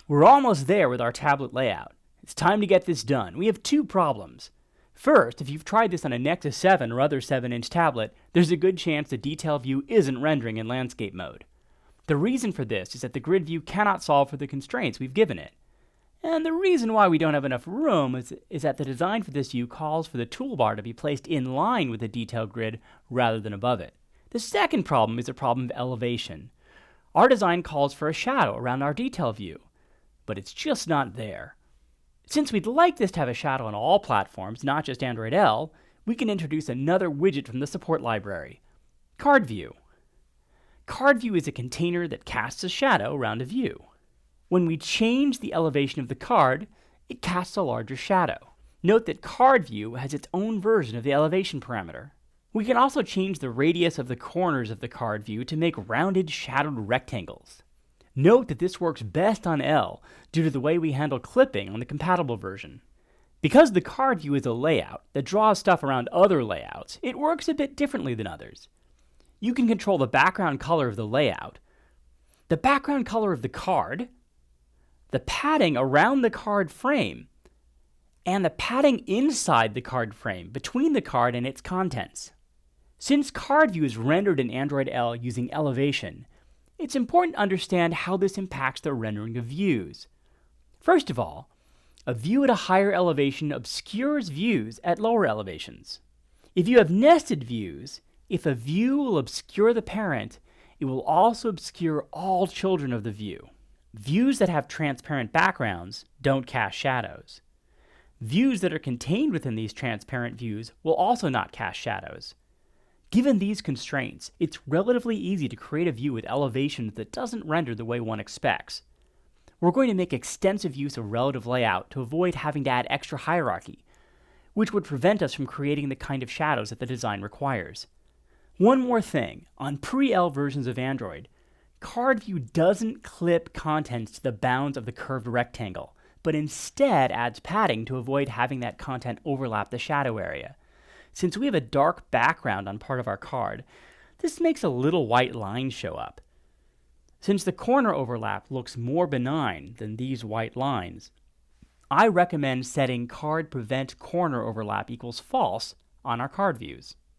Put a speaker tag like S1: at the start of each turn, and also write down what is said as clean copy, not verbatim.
S1: We're almost there with our tablet layout. It's time to get this done. We have two problems. First, if you've tried this on a Nexus 7 or other 7-inch tablet, there's a good chance the detail view isn't rendering in landscape mode. The reason for this is that the grid view cannot solve for the constraints we've given it. And the reason why we don't have enough room is that the design for this view calls for the toolbar to be placed in line with the detail grid rather than above it. The second problem is a problem of elevation. Our design calls for a shadow around our detail view, but it's just not there. Since we'd like this to have a shadow on all platforms, not just Android L, we can introduce another widget from the support library, Card View. Card View is a container that casts a shadow around a view. When we change the elevation of the card, it casts a larger shadow. Note that Card View has its own version of the elevation parameter. We can also change the radius of the corners of the card view to make rounded, shadowed rectangles. Note that this works best on L due to the way we handle clipping on the compatible version. Because the card view is a layout that draws stuff around other layouts, it works a bit differently than others. You can control the background color of the layout, the background color of the card, the padding around the card frame, and the padding inside the card frame between the card and its contents. Since Card View is rendered in Android L using elevation, it's important to understand how this impacts the rendering of views. First of all, a view at a higher elevation obscures views at lower elevations. If you have nested views, if a view will obscure the parent, it will also obscure all children of the view. Views that have transparent backgrounds don't cast shadows. Views that are contained within these transparent views will also not cast shadows. Given these constraints, it's relatively easy to create a view with elevations that doesn't render the way one expects. We're going to make extensive use of relative layout to avoid having to add extra hierarchy, which would prevent us from creating the kind of shadows that the design requires. One more thing, on pre-L versions of Android, Card View doesn't clip contents to the bounds of the curved rectangle, but instead adds padding to avoid having that content overlap the shadow area. Since we have a dark background on part of our card, this makes a little white line show up. Since the corner overlap looks more benign than these white lines, I recommend setting card prevent corner overlap equals false on our card views.